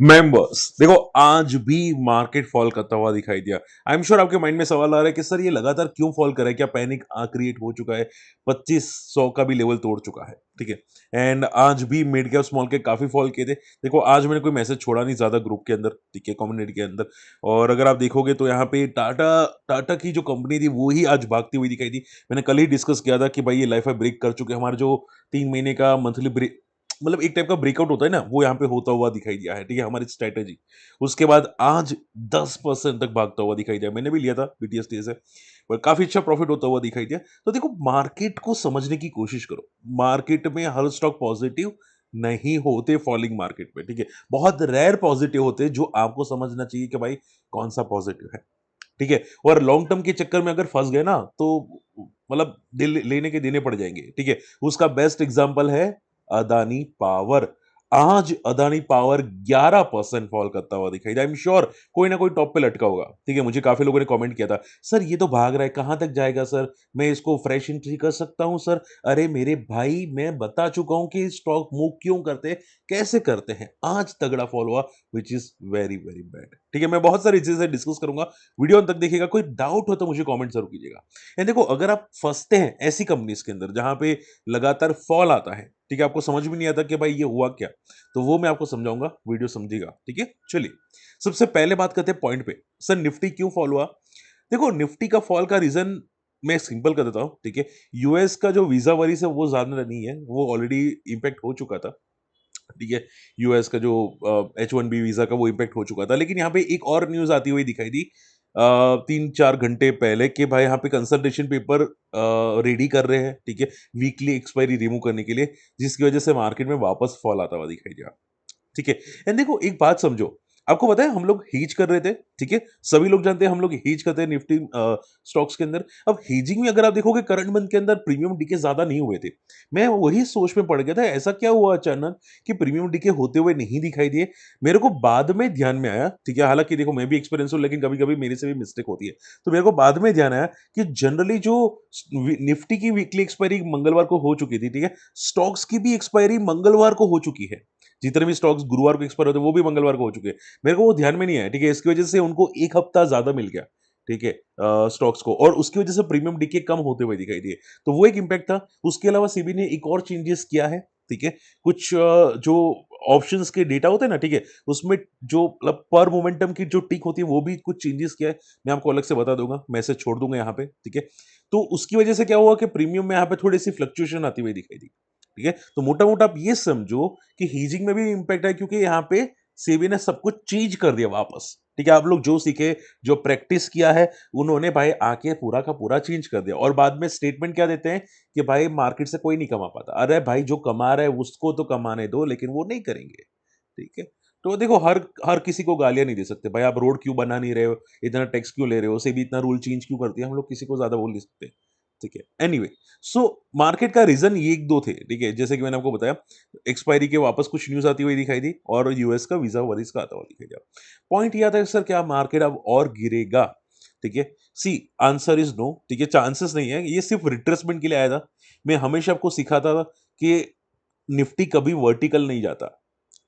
Members देखो, आज भी मार्केट फॉल करता हुआ दिखाई दिया। आई एम श्योर आपके माइंड में सवाल आ रहा है कि सर ये लगातार क्यों फॉल कर रहा है, क्या पैनिक क्रिएट हो चुका है? 2500 का भी लेवल तोड़ चुका है, ठीक है। एंड आज भी मिड कैप स्मॉल कैप काफी फॉल किए थे। देखो, आज मैंने कोई मैसेज छोड़ा नहीं ज्यादा ग्रुप के अंदर, ठीक है, कम्युनिटी के अंदर। और अगर आप देखोगे तो यहाँ पे टाटा टाटा की जो कंपनी थी वो ही आज भागती हुई दिखाई दी। मैंने कल ही डिस्कस किया था कि भाई ये लाइफ ब्रेक कर चुके हैं। हमारे जो 3 महीने का मंथली ब्रेक, मतलब एक टाइप का ब्रेकआउट होता है ना, वो यहाँ पे होता हुआ दिखाई दिया है, ठीक है, हमारी स्ट्रेटेजी। उसके बाद आज 10% तक भागता हुआ दिखाई दिया। मैंने भी लिया था बीटीएसटी से, पर काफी अच्छा प्रॉफिट होता हुआ दिखाई दिया। तो देखो, मार्केट को समझने की कोशिश करो। मार्केट में हर स्टॉक पॉजिटिव नहीं होते फॉलिंग मार्केट में, ठीक है। बहुत रेयर पॉजिटिव होते हैं, जो आपको समझना चाहिए कि भाई कौन सा पॉजिटिव है, ठीक है। और लॉन्ग टर्म के चक्कर में अगर फंस गए ना, तो मतलब दिल लेने के देने पड़ जाएंगे, ठीक है। उसका बेस्ट एग्जांपल है अदानी पावर। आज अदानी पावर 11% फॉल करता हुआ दिखाई दिया। आई एम श्योर कोई ना कोई टॉप पे लटका होगा, ठीक है। मुझे काफी लोगों ने कमेंट किया था, सर ये तो भाग रहा है, कहां तक जाएगा सर, मैं इसको फ्रेश एंट्री कर सकता हूं सर? अरे मेरे भाई, मैं बता चुका हूं कि स्टॉक मूव क्यों करते हैं, कैसे करते हैं। आज तगड़ा फॉल हुआ, which is very very bad, ठीक है। मैं बहुत सारी चीजें डिस्कस करूंगा, वीडियो अंत तक देखिएगा। कोई डाउट हो तो मुझे कमेंट जरूर कीजिएगा। एंड देखो, अगर आप फंसते हैं ऐसी कंपनीज के अंदर जहां पे लगातार फॉल आता है, ठीक है, आपको समझ में नहीं आता कि भाई ये हुआ क्या, तो वो मैं आपको समझाऊंगा, वीडियो समझिएगा, ठीक है। चलिए, सबसे पहले बात करते हैं पॉइंट पे। सर निफ्टी क्यों फॉल हुआ? देखो, निफ्टी का फॉल का रीजन मैं सिंपल कर देता हूं, ठीक है। यूएस का जो वीजा वरीज है वो ज्यादा नहीं है, वो ऑलरेडी इंपैक्ट हो चुका था, ठीक है। यूएस का जो H1B वीजा का वो इम्पैक्ट हो चुका था। लेकिन यहाँ पे एक और न्यूज आती हुई दिखाई दी 3-4 घंटे पहले, कि भाई यहाँ पे कंसल्टेशन पेपर रेडी कर रहे हैं, ठीक है, वीकली एक्सपायरी रिमूव करने के लिए, जिसकी वजह से मार्केट में वापस फॉल आता हुआ दिखाई दिया, ठीक है। एंड देखो, एक बात समझो, आपको पता है हम लोग हीज कर रहे थे, ठीक है। सभी लोग जानते हैं हम लोग हीज करते हैं निफ्टी स्टॉक्स के अंदर। अब हीजिंग में अगर आप देखोगे, करंट मंथ के अंदर प्रीमियम डीके ज्यादा नहीं हुए थे। मैं वही सोच में पड़ गया था, ऐसा क्या हुआ अचानक कि प्रीमियम डीके होते हुए नहीं दिखाई दिए। मेरे को बाद में ध्यान में आया, ठीक है, हालांकि देखो मैं भी एक्सपीरियंस हूं, लेकिन कभी कभी मेरे से भी मिस्टेक होती है। तो मेरे को बाद में ध्यान आया कि जनरली जो निफ्टी की वीकली एक्सपायरी मंगलवार को हो चुकी थी, ठीक है, स्टॉक्स की भी एक्सपायरी मंगलवार को हो चुकी है। जितने भी स्टॉक्स गुरुवार को एक्सपायर होते हैं वो भी मंगलवार को हो चुके हैं। मेरे को वो ध्यान में नहीं आया, ठीक है। इसकी वजह से उनको एक हफ्ता ज्यादा मिल गया, ठीक है, स्टॉक्स को, और उसकी वजह से प्रीमियम डीके कम होते हुए दिखाई दिए। तो वो एक इंपैक्ट था। उसके अलावा सेबी ने एक और चेंजेस किया है, ठीक है। कुछ जो ऑप्शंस के डेटा होते हैं ना, ठीक है, उसमें जो मतलब पर मोमेंटम की जो टिक होती है वो भी कुछ चेंजेस किया है। मैं आपको अलग से बता दूंगा, मैसेज छोड़ दूंगा यहाँ पे, ठीक है। तो उसकी वजह से क्या हुआ कि प्रीमियम में यहाँ पे थोड़ी सी फ्लक्चुएशन आती हुई दिखाई दी, ठीक है। तो मोटा मोटा आप ये समझो कि हीजिंग में भी इंपैक्ट है, क्योंकि यहाँ पे सेबी ने सब कुछ चेंज कर दिया वापस, ठीक है। आप लोग जो सीखे, जो प्रैक्टिस किया है, उन्होंने भाई आके पूरा का पूरा चेंज कर दिया। और बाद में स्टेटमेंट क्या देते हैं कि भाई मार्केट से कोई नहीं कमा पाता। अरे भाई, जो कमा रहा है उसको तो कमाने दो, लेकिन वो नहीं करेंगे, ठीक है। तो देखो, हर हर किसी को गालियां नहीं दे सकते भाई। आप रोड क्यों बना नहीं रहे हो, इतना टैक्स क्यों ले रहे हो, सेबी इतना रूल चेंज क्यों करती है, हम लोग किसी को ज्यादा बोल नहीं सकते, ठीक है। एनीवे, सो मार्केट का रीजन ये एक दो थे, ठीक है, जैसे कि मैंने आपको बताया, एक्सपायरी के वापस कुछ न्यूज आती हुई दिखाई दी, और यूएस का वीजा वरीज का आता हुआ दिखाई दिया। पॉइंट ये आता है, सर क्या मार्केट अब और गिरेगा? ठीक है, सी, आंसर इज नो, ठीक है। चांसेस नहीं है, ये सिर्फ रिट्रेसमेंट के लिए आया था। मैं हमेशा आपको सिखाता था कि निफ्टी कभी वर्टिकल नहीं जाता,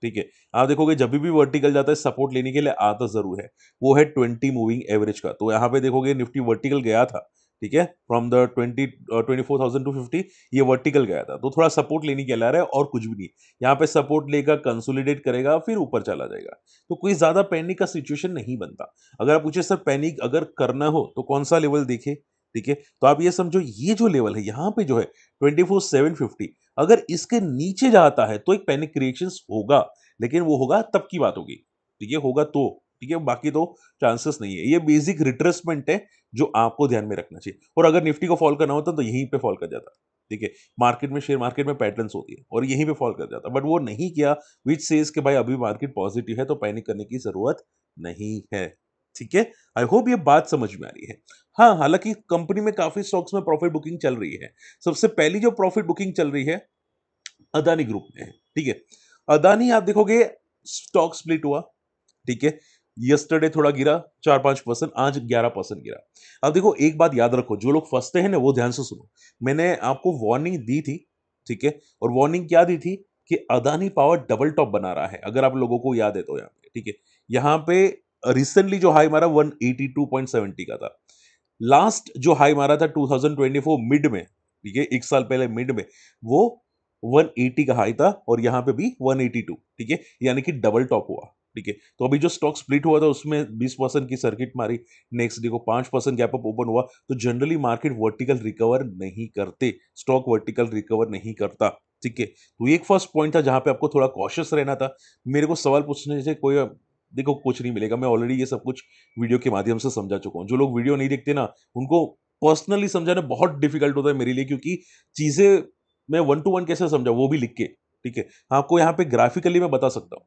ठीक है। आप देखोगे जब भी वर्टिकल जाता है, सपोर्ट लेने के लिए आता जरूर है, वो है 20 मूविंग एवरेज का। तो यहाँ पे देखोगे निफ्टी वर्टिकल गया था, ठीक है, फ्रॉम द 24,250 ये वर्टिकल गया था। तो थोड़ा सपोर्ट लेने के लिए आ रहा है, और कुछ भी नहीं। यहाँ पे सपोर्ट लेगा, कंसोलिडेट करेगा, फिर ऊपर चला जाएगा। तो कोई ज्यादा पैनिक का सिचुएशन नहीं बनता। अगर आप पूछे सर पैनिक अगर करना हो तो कौन सा लेवल देखे, ठीक है, तो आप ये समझो, ये जो लेवल है यहाँ पे जो है 24,750, अगर इसके नीचे जाता है तो एक पैनिक क्रिएशन होगा। लेकिन वो होगा तब की बात होगी, ठीक है, होगा तो, ठीक है, बाकी तो चांसेस नहीं है। ये बेसिक रिट्रेसमेंट है जो आपको ध्यान में रखना चाहिए। और अगर निफ्टी को फॉल करना होता तो यहीं पे फॉल कर जाता, ठीक है। मार्केट में, शेयर मार्केट में पैटर्न्स होती है, और यहीं पे फॉल कर जाता, बट वो नहीं किया, विच सेज कि भाई अभी मार्केट पॉजिटिव है तो पैनिक करने की जरूरत नहीं है, ठीक है। आई होप ये बात समझ में आ रही है। हाँ, हालांकि कंपनी में काफी स्टॉक्स में प्रॉफिट बुकिंग चल रही है। सबसे पहली जो प्रॉफिट बुकिंग चल रही है अदानी ग्रुप में है, ठीक है। अदानी आप देखोगे, स्टॉक स्प्लिट हुआ, ठीक है। यस्टरडे थोड़ा गिरा 4-5%, आज 11% गिरा। अब देखो, एक बात याद रखो, जो लोग फंसते हैं ना वो ध्यान से सुनो। मैंने आपको वार्निंग दी थी, ठीक है, और वार्निंग क्या दी थी कि अदानी पावर डबल टॉप बना रहा है, अगर आप लोगों को याद है तो यहाँ पे, ठीक है। यहाँ पे रिसेंटली जो हाई मारा 182.70 का था। लास्ट जो हाई मारा था 2024 मिड में, ठीक है, 1 साल पहले मिड में, वो 180 का हाई था और यहाँ पे भी 182, ठीक है, यानी कि डबल टॉप हुआ, ठीक है। तो अभी जो स्टॉक स्प्लिट हुआ था उसमें 20% की सर्किट मारी, नेक्स्ट डे को 5% गैप अप ओपन हुआ। तो जनरली मार्केट वर्टिकल रिकवर नहीं करते, स्टॉक वर्टिकल रिकवर नहीं करता, ठीक है। तो एक फर्स्ट पॉइंट था जहां पे आपको थोड़ा कॉशियस रहना था। मेरे को सवाल पूछने से कोई, देखो, कुछ नहीं मिलेगा, मैं ऑलरेडी ये सब कुछ वीडियो के माध्यम से समझा चुका हूँ। जो लोग वीडियो नहीं देखते ना, उनको पर्सनली समझाना बहुत डिफिकल्ट होता है मेरे लिए, क्योंकि चीजें मैं वन टू वन कैसे समझाऊं, वो भी लिख के, ठीक है। आपको यहाँ पे ग्राफिकली मैं बता सकता हूँ,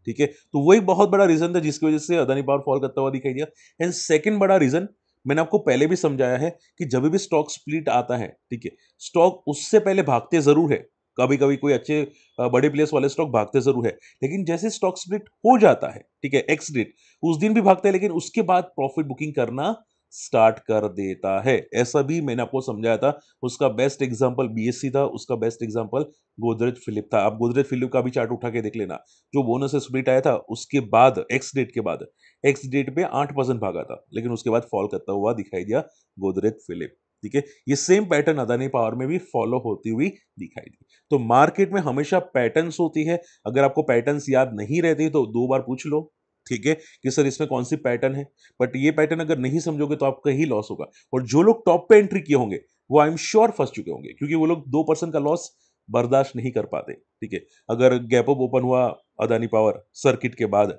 ठीक है। तो वही बहुत बड़ा रीजन था जिसकी वजह से अदानी पावर फॉल करता हुआ दिखाई दिया। एंड सेकंड बड़ा रीजन, मैंने आपको पहले भी समझाया है कि जब भी स्टॉक स्प्लिट आता है, ठीक है, स्टॉक उससे पहले भागते जरूर है। कभी कभी कोई अच्छे बड़े प्लेस वाले स्टॉक भागते जरूर है, लेकिन जैसे स्टॉक स्प्लिट हो जाता है, ठीक है, एक्स डेट, उस दिन भी भागते हैं, लेकिन उसके बाद प्रॉफिट बुकिंग करना स्टार्ट कर देता है। ऐसा भी मैंने आपको समझाया था। उसका बेस्ट एग्जांपल बीएससी था, उसका बेस्ट एग्जांपल गोदरेज फिलिप था। आप गोदरेज फिलिप का भी चार्ट उठा के देख लेना। जो बोनस से स्प्लिट आया था उसके बाद, एक्स डेट के बाद, एक्स डेट पे 8% भागा था, लेकिन उसके बाद फॉल करता हुआ दिखाई दिया गोदरेज फिलिप, ठीक है। ये सेम पैटर्न अदानी पावर में भी फॉलो होती हुई दिखाई दी। तो मार्केट में हमेशा पैटर्न्स होती है। अगर आपको पैटर्न्स याद नहीं रहती तो 2 बार पूछ लो, ठीक है, कि सर इसमें कौन सी पैटर्न है। बट ये पैटर्न अगर नहीं समझोगे तो आपका ही लॉस होगा। और जो लोग टॉप पे एंट्री किए होंगे वो आई एम श्योर फंस चुके होंगे, क्योंकि वो लोग 2% का लॉस बर्दाश्त नहीं कर पाते, ठीक है। अगर गैप अप ओपन हुआ अदानी पावर सर्किट के बाद,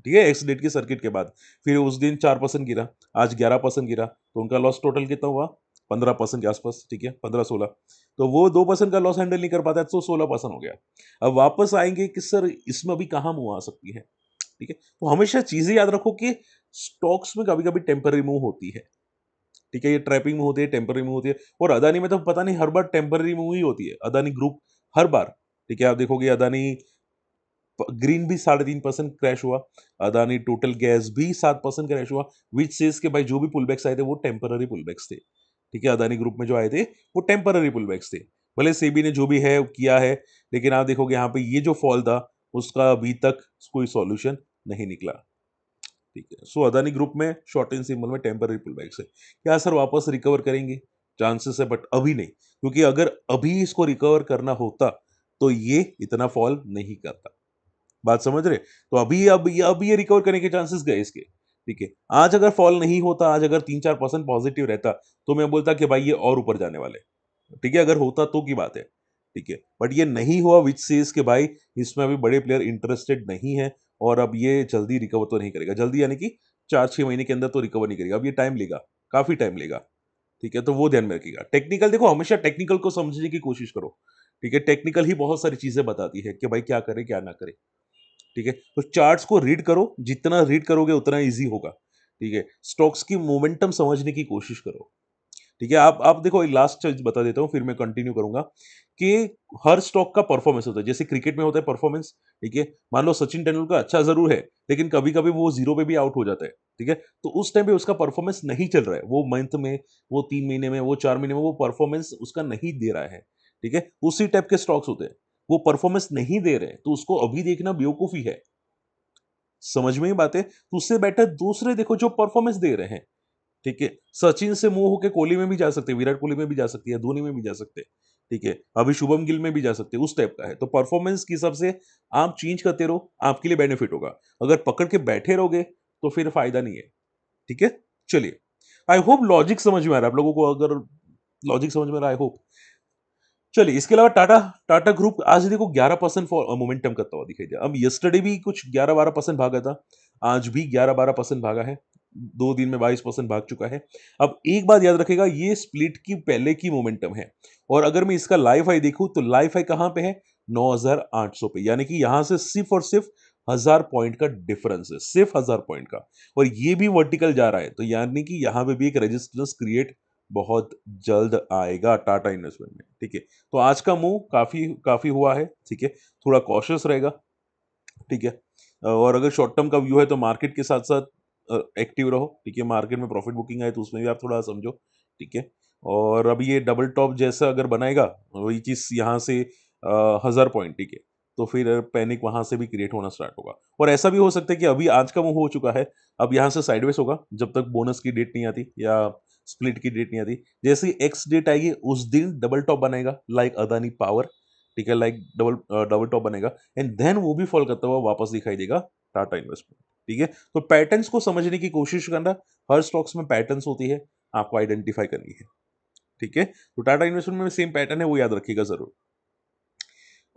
ठीक है, एक्स डेट की सर्किट के बाद, फिर उस दिन 4% गिरा, आज 11% गिरा, तो उनका लॉस टोटल कितना हुआ? 15% के आसपास, ठीक है, 15-16। तो वो 2% का लॉस हैंडल नहीं कर पाता, तो 16% हो गया। अब वापस आएंगे कि सर इसमें अभी कहाँ मुंह आ सकती है, ठीक है। तो हमेशा चीजें याद रखो कि स्टॉक्स में कभी कभी टेम्पररी मूव होती है, ठीक है। ये ट्रैपिंग में होती है, टेम्पररी में होती है। और अदानी में तो पता नहीं हर बार टेम्पररी मूव ही होती है, अदानी ग्रुप हर बार, ठीक है। आप देखोगे अदानी ग्रीन भी 3.5% क्रैश हुआ, अदानी टोटल गैस भी 7% क्रैश हुआ, विच सेज के भाई जो भी पुलबैक्स आए थे वो टेम्पररी पुलबैक्स थे, ठीक है। अदानी ग्रुप में जो आए थे वो टेम्पररी पुलबैक्स थे। भले सेबी ने जो भी है किया है, लेकिन आप देखोगे यहाँ पे ये जो फॉल था उसका अभी तक कोई सॉल्यूशन नहीं निकला, ठीक है। सो अदानी ग्रुप में शॉर्ट इन सिंबल में टेम्पररी पुलबैक्स है। क्या सर वापस रिकवर करेंगे? चांसेस है, बट अभी नहीं, क्योंकि अगर अभी इसको रिकवर करना होता तो ये इतना फॉल नहीं करता। बात समझ रहे? तो अब ये रिकवर करने के चांसेस गए इसके, ठीक है। आज अगर फॉल नहीं होता, आज अगर 3-4% पॉजिटिव रहता, तो मैं बोलता कि भाई ये और ऊपर जाने वाले, ठीक है, अगर होता तो की बात है, ठीक है। बट ये नहीं हुआ, विच सेज के भाई इसमें अभी बड़े प्लेयर इंटरेस्टेड नहीं है, और अब ये जल्दी रिकवर तो नहीं करेगा। जल्दी यानी कि 4-6 महीने के अंदर तो रिकवर नहीं करेगा, अब ये टाइम लेगा, काफी टाइम लेगा, ठीक है। तो वो ध्यान में रखिएगा। टेक्निकल देखो, हमेशा टेक्निकल को समझने की कोशिश करो, ठीक है। टेक्निकल ही बहुत सारी चीजें बताती है कि भाई क्या करे क्या ना करे, ठीक है। तो चार्ट्स को रीड करो, जितना रीड करोगे उतना इजी होगा, ठीक है। स्टॉक्स की मोमेंटम समझने की कोशिश करो, ठीक है। आप देखो, एक लास्ट चीज बता देता हूँ फिर मैं कंटिन्यू करूंगा, कि हर स्टॉक का परफॉर्मेंस होता है। जैसे क्रिकेट में होता है परफॉर्मेंस, ठीक है। मान लो सचिन तेंदुलकर अच्छा जरूर है, लेकिन कभी कभी वो जीरो पे भी आउट हो जाता है, ठीक है। तो उस टाइम पे उसका परफॉर्मेंस नहीं चल रहा है, वो मंथ में, वो 3 महीने में, वो 4 महीने में वो परफॉर्मेंस उसका नहीं दे रहा है, ठीक है। उसी टाइप के स्टॉक्स होते हैं, वो परफॉर्मेंस नहीं दे रहे हैं, तो उसको अभी देखना बेवकूफी है। समझ में ही बात है? तो उससे बेटर दूसरे देखो जो परफॉर्मेंस दे रहे हैं, ठीक है। सचिन से मूव होके कोहली में भी जा सकते हैं, विराट कोहली में भी जा सकती है, धोनी में भी जा सकते हैं, ठीक है। अभी शुभम गिल में भी जा सकते हैं, उस टाइप का है। तो परफॉर्मेंस के हिसाब से आप चेंज करते रहो, आपके लिए बेनिफिट होगा। अगर पकड़ के बैठे रहोगे तो फिर फायदा नहीं है, ठीक है। चलिए, आई होप लॉजिक समझ में आ रहा है आप लोगों को। अगर लॉजिक समझ में आ रहा है, आई होप। चलिए, इसके अलावा टाटा टाटा ग्रुप आज देखो 11% मोमेंटम करता हुआ दिखाई दिया। अब यस्टरडे भी कुछ 11-12% भागा था, आज भी 11-12% भागा है, 2 दिन में 22% भाग चुका है। अब एक बात याद रखेगा, ये स्प्लिट की पहले की मोमेंटम है, और अगर मैं इसका लाइफ हाई देखूं तो लाइफ हाई कहां पे है? 9,800 पे, यानी कि यहां से सिर्फ और सिर्फ 1,000 पॉइंट का डिफरेंस है, सिर्फ 1,000 पॉइंट का। और ये भी वर्टिकल जा रहा है, तो यानी कि यहां पे भी एक रेजिस्टेंस क्रिएट बहुत जल्द आएगा टाटा इन्वेस्टमेंट में, ठीक है। तो आज का मूव काफी काफी हुआ है, ठीक है। थोड़ा कॉशियस रहेगा, ठीक है। और अगर शॉर्ट टर्म का व्यू है तो मार्केट के साथ साथ एक्टिव रहो, ठीक है। मार्केट में प्रॉफिट बुकिंग आए तो उसमें भी आप थोड़ा समझो, ठीक है। और अभी ये डबल टॉप जैसा अगर बनाएगा, वही चीज यहाँ से 1000 पॉइंट, ठीक है? तो फिर पैनिक वहाँ से भी क्रिएट होना स्टार्ट होगा और ऐसा भी हो सकता है कि अभी आज का मूव हो चुका है, अब यहाँ से साइडवेज होगा जब तक बोनस की डेट नहीं आती या स्प्लिट की डेट नहीं आती। जैसे ही एक्स डेट आएगी उस दिन डबल टॉप बनेगा लाइक अदानी पावर, ठीक है? लाइक डबल टॉप बनेगा एंड देन वो भी फॉल करता हुआ वापस दिखाई देगा टाटा इन्वेस्टमेंट, ठीक है? तो पैटर्न्स को समझने की कोशिश करना, हर स्टॉक्स में पैटर्न्स होती है, आपको आइडेंटिफाई करनी है, ठीक है? तो टाटा इन्वेस्टमेंट में सेम पैटर्न है, वो याद रखिएगा जरूर।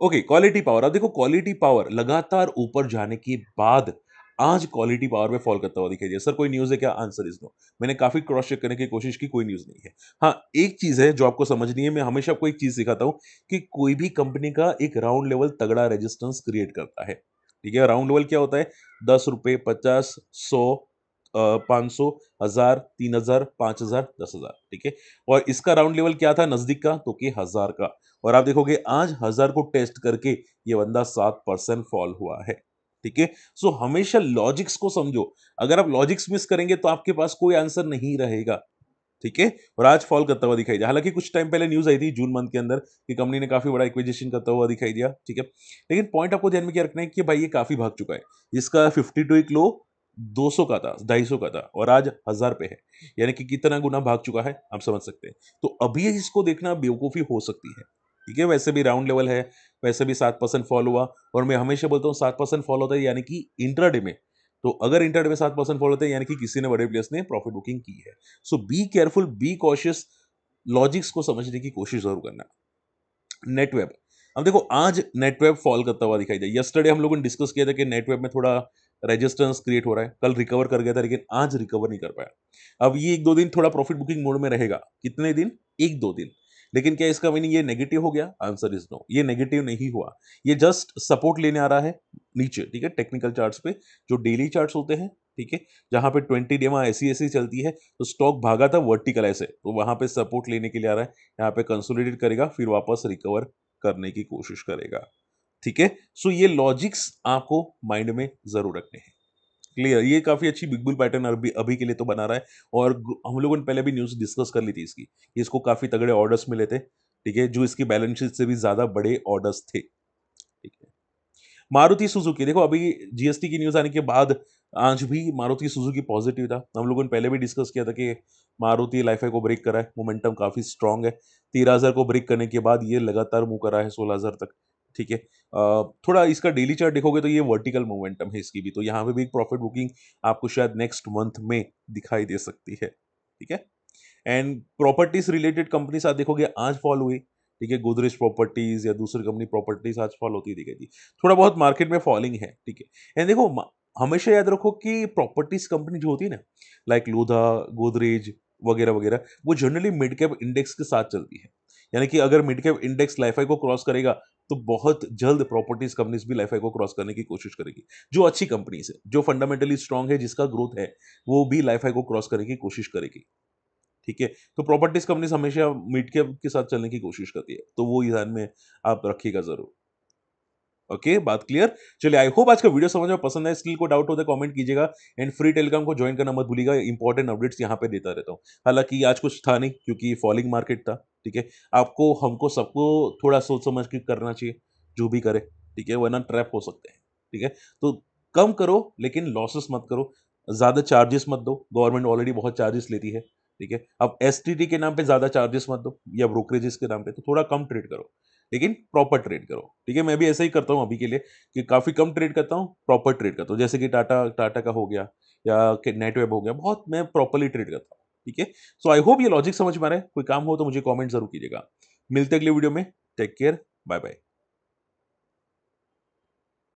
Okay, quality power. अब देखो क्वालिटी पावर लगातार ऊपर जाने के बाद आज क्वालिटी पावर में फॉल करता हुआ दिखाई दिया। सर कोई न्यूज़ है क्या? Answer is no. मैंने काफी क्रॉस चेक करने की कोशिश की, कोई न्यूज़ नहीं है। हाँ, एक चीज़ है जो आपको समझनी है, मैं हमेशा आपको एक चीज़ सिखाता हूँ कि कोई भी कंपनी का एक राउंड लेवल तगड़ा रेजिस्टेंस क्रिएट करता है। ठीक है? राउंड लेवल क्या होता है? ₹10, 50, 100, 500, 1000, 3000, 5000, 10,000, ठीक है? और इसका राउंड लेवल क्या था नजदीक का? तो कि 1000 का। और आप देखोगे आज 1000 को टेस्ट करके ये बंदा 7% फॉल हुआ है, ठीक है? सो हमेशा लॉजिक्स को समझो। अगर आप लॉजिक्स मिस करेंगे तो आपके पास कोई आंसर नहीं रहेगा, ठीक है? और आज फॉल करता हुआ दिखाई दिया। हालांकि कुछ टाइम पहले न्यूज आई थी जून मंथ के अंदर कि कंपनी ने काफी बड़ा एक्विजिशन करता हुआ दिखाई दिया, ठीक है? लेकिन पॉइंट आपको ध्यान में क्या रखना है कि भाई ये काफी भाग चुका है। इसका 52 वीक लो 200 का था, 250 का था और आज 1000 पे है। यानी कि कितना गुना भाग चुका है आप समझ सकते हैं। तो अभी इसको देखना बेवकूफी हो सकती है, ठीक है? वैसे भी राउंड लेवल है, वैसे भी 7% फॉल हुआ और मैं हमेशा बोलता हूँ 7% फॉल होता है यानी कि इंट्राडे में। तो अगर इंट्राडे में 7% फॉल होता है यानी कि किसी ने बड़े प्लेयर्स ने प्रॉफिट बुकिंग की है। So be careful, be cautious, logics को समझने की कोशिश जरूर करना। नेटवेब, अब देखो आज नेटवेब फॉल करता हुआ दिखाई दिया। यस्टरडे हम लोगों ने डिस्कस किया था कि नेटवेब में थोड़ा रेजिस्टेंस क्रिएट हो रहा है, कल रिकवर कर गया था लेकिन आज रिकवर नहीं कर पाया। अब ये एक दो दिन थोड़ा प्रॉफिट बुकिंग मोड में रहेगा। कितने दिन? एक दो दिन। लेकिन क्या इसका मीनिंग ये नेगेटिव हो गया? आंसर इज नो, ये नेगेटिव नहीं हुआ। ये जस्ट सपोर्ट लेने आ रहा है नीचे, ठीक है? टेक्निकल चार्ट्स पे जो डेली चार्ट्स होते हैं, ठीक है? जहां पे 20 डे ऐसी ऐसी चलती है तो स्टॉक भागा था वर्टिकल ऐसे, तो वहां पे सपोर्ट लेने के लिए आ रहा है। यहाँ पे कंसोलिडेट करेगा फिर वापस रिकवर करने की कोशिश करेगा, ठीक है? सो ये लॉजिक्स आपको माइंड में जरूर रखने हैं। क्लियर? ये काफी अच्छी बिग बुल पैटर्न अभी अभी के लिए तो बना रहा है और हम लोगों ने पहले भी न्यूज डिस्कस कर ली थी इसकी कि इसको काफी तगड़े ऑर्डर्स मिले थे, ठीक है? जो इसकी बैलेंस शीट से भी ज्यादा बड़े ऑर्डर्स थे, ठीक है? मारुति सुजुकी, देखो अभी जीएसटी की न्यूज आने के बाद आज भी मारुति सुजुकी पॉजिटिव था। हम लोगों ने पहले भी डिस्कस किया था कि मारुति लाइफाई को ब्रेक करा है, मोमेंटम काफी स्ट्रांग है। 13,000 को ब्रेक करने के बाद ये लगातार मूव कर रहा है 16,000 तक, ठीक है? थोड़ा इसका डेली चार्ट देखोगे तो ये वर्टिकल मोमेंटम है इसकी भी, तो यहाँ पे भी एक प्रॉफिट बुकिंग आपको शायद नेक्स्ट मंथ में दिखाई दे सकती है, ठीक है? एंड प्रॉपर्टीज रिलेटेड कंपनी साथ देखोगे आज फॉल हुई, ठीक है? गोदरेज प्रॉपर्टीज या दूसरी कंपनी प्रॉपर्टीज आज फॉल होती दिखाई दी। थोड़ा बहुत मार्केट में फॉलिंग है, ठीक है? एंड देखो हमेशा याद रखो कि प्रॉपर्टीज कंपनी जो होती है ना, लाइक लोधा, गोदरेज वगैरह वगैरह, वो जनरली मिड कैप इंडेक्स के साथ चलती है। यानी कि अगर मिड कैप इंडेक्स लाइफाई को क्रॉस करेगा तो बहुत जल्द प्रॉपर्टीज कंपनीज भी लाइफाई को क्रॉस करने की कोशिश करेगी। जो अच्छी कंपनीज है, जो फंडामेंटली स्ट्रांग है, जिसका ग्रोथ है, वो भी लाइफाई को क्रॉस करने की कोशिश करेगी, ठीक है? तो प्रॉपर्टीज कंपनीज हमेशा मिड कैप के साथ चलने की कोशिश करती है, तो वो ध्यान में आप रखिएगा जरूर। ओके, बात क्लियर? चलिए, आई होप आज का वीडियो समझ में पसंद है। स्किल को डाउट हो तो कमेंट कीजिएगा एंड फ्री टेलीग्राम को ज्वाइन करना मत भूलिएगा। इंपॉर्टेंट अपडेट्स यहाँ पे देता रहता हूँ। हालांकि आज कुछ था नहीं क्योंकि फॉलिंग मार्केट था, ठीक है? आपको हमको सबको थोड़ा सोच समझ के करना चाहिए, जो भी करे, ठीक है? वरना ट्रैप हो सकते हैं, ठीक है? तो कम करो लेकिन लॉसेस मत करो, ज्यादा चार्जेस मत दो। गवर्नमेंट ऑलरेडी बहुत चार्जेस लेती है, ठीक है? अब एसटीटी के नाम पे ज्यादा चार्जेस मत दो या ब्रोकरेजेस के नाम पे, तो थोड़ा कम ट्रेड करो लेकिन प्रॉपर ट्रेड करो, ठीक है? मैं भी ऐसा ही करता हूँ अभी के लिए कि काफी कम ट्रेड करता हूँ, प्रॉपर ट्रेड करता हूँ। जैसे कि टाटा टाटा का हो गया या नेटवेब हो गया, बहुत मैं प्रॉपरली ट्रेड करता हूँ, ठीक है? सो आई होप ये लॉजिक समझ में आ रहा है। कोई काम हो तो मुझे कमेंट जरूर कीजिएगा। मिलते हैं अगले वीडियो में। Take care, bye bye.